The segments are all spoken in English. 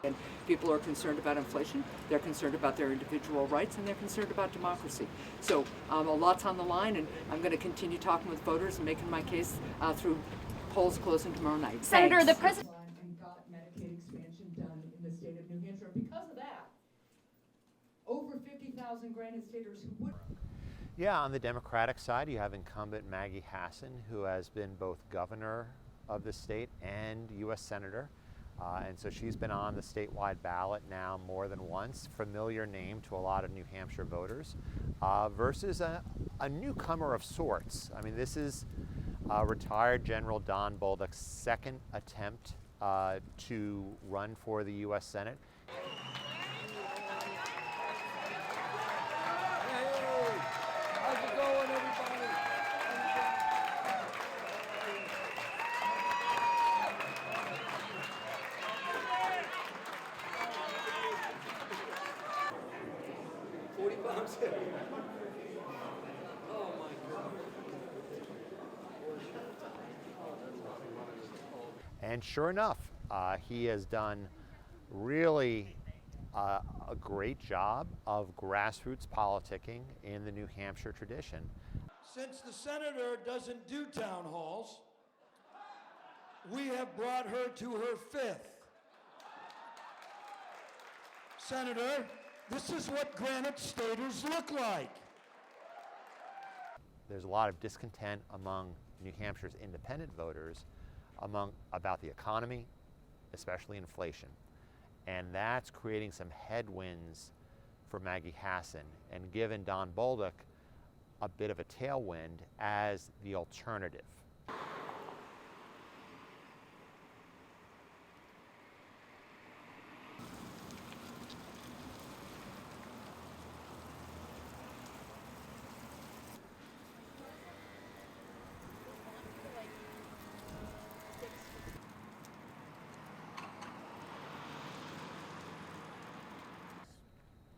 And people are concerned about inflation, they're concerned about their individual rights, and they're concerned about democracy. So a lot's on the line, and I'm going to continue talking with voters and making my case through polls closing tomorrow night. Senator, the president and got Medicaid expansion done in the state of New Hampshire. Because of that, over 50,000 granted staters who would. Yeah, on the Democratic side, you have incumbent Maggie Hassan, who has been both governor of the state and U.S. Senator. And so she's been on the statewide ballot now more than once, familiar name to a lot of New Hampshire voters, versus a newcomer of sorts. I mean, this is retired General Don Bolduc's second attempt to run for the U.S. Senate. And sure enough, he has done really a great job of grassroots politicking in the New Hampshire tradition. Since the senator doesn't do town halls, we have brought her to her fifth. Senator, this is what granite staters look like. There's a lot of discontent among New Hampshire's independent voters about the economy, especially inflation. And that's creating some headwinds for Maggie Hassan and given Don Bolduc a bit of a tailwind as the alternative.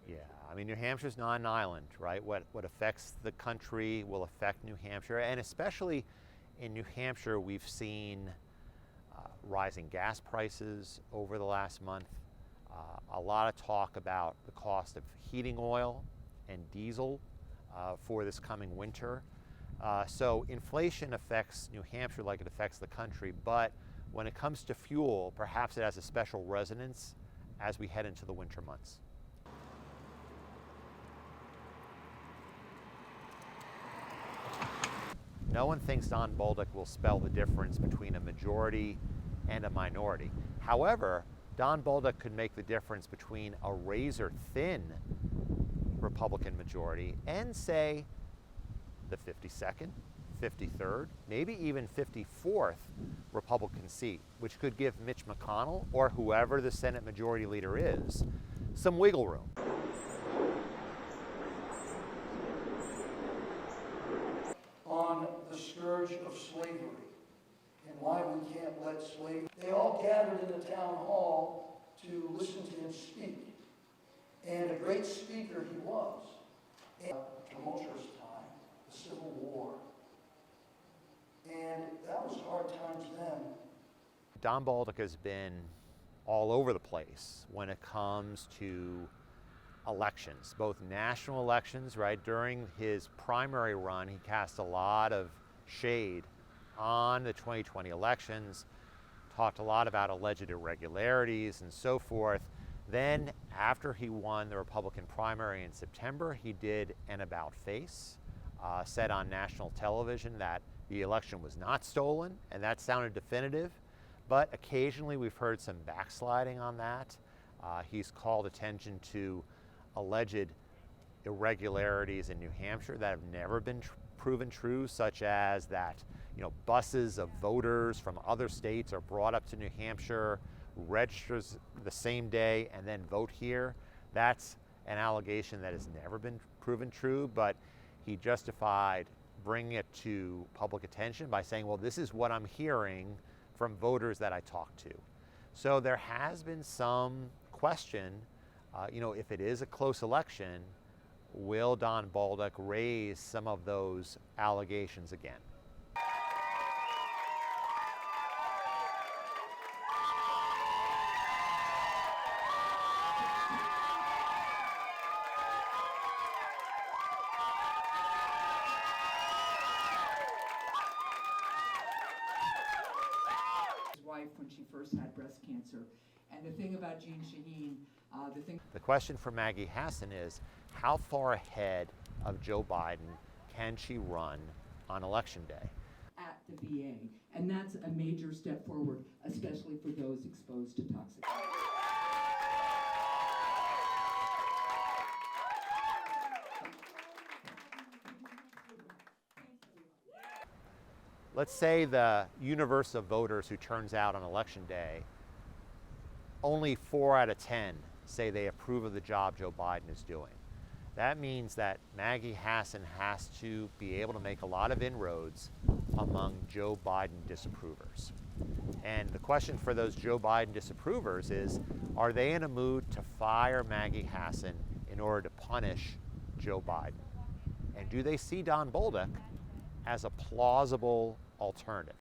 Yeah, I mean, New Hampshire's not an island, right? What affects the country will affect New Hampshire, and especially in New Hampshire, we've seen rising gas prices over the last month, a lot of talk about the cost of heating oil and diesel for this coming winter. So inflation affects New Hampshire like it affects the country, but when it comes to fuel, perhaps it has a special resonance as we head into the winter months. No one thinks Don Bolduc will spell the difference between a majority and a minority. However, Don Bolduc could make the difference between a razor-thin Republican majority and, say, the 52nd, 53rd, maybe even 54th Republican seat, which could give Mitch McConnell, or whoever the Senate Majority Leader is, some wiggle room. On the scourge of slavery and why we can't let slavery. They all gathered in the town hall to listen to him speak. And a great speaker he was. And a tumultuous time, the Civil War. And that was hard times then. Don Bolduc has been all over the place when it comes to elections, both national elections, right? During his primary run, he cast a lot of shade on the 2020 elections, talked a lot about alleged irregularities and so forth. Then, after he won the Republican primary in September, he did an about-face, said on national television that the election was not stolen, and that sounded definitive. But occasionally we've heard some backsliding on that. He's called attention to alleged irregularities in New Hampshire that have never been proven true, such as that, buses of voters from other states are brought up to New Hampshire, registers the same day, and then vote here. That's an allegation that has never been proven true, but he justified bringing it to public attention by saying, well, this is what I'm hearing from voters that I talked to. So there has been some question, if it is a close election, will Don Bolduc raise some of those allegations again? wife when she first had breast cancer. And the thing about Jean Shaheen, The question for Maggie Hassan is, how far ahead of Joe Biden can she run on Election Day? at the VA, and that's a major step forward, especially for those exposed to toxic. Let's say the universe of voters who turns out on Election Day, only 4 out of 10 say they approve of the job Joe Biden is doing. That means that Maggie Hassan has to be able to make a lot of inroads among Joe Biden disapprovers. And the question for those Joe Biden disapprovers is, are they in a mood to fire Maggie Hassan in order to punish Joe Biden? And do they see Don Bolduc as a plausible alternative?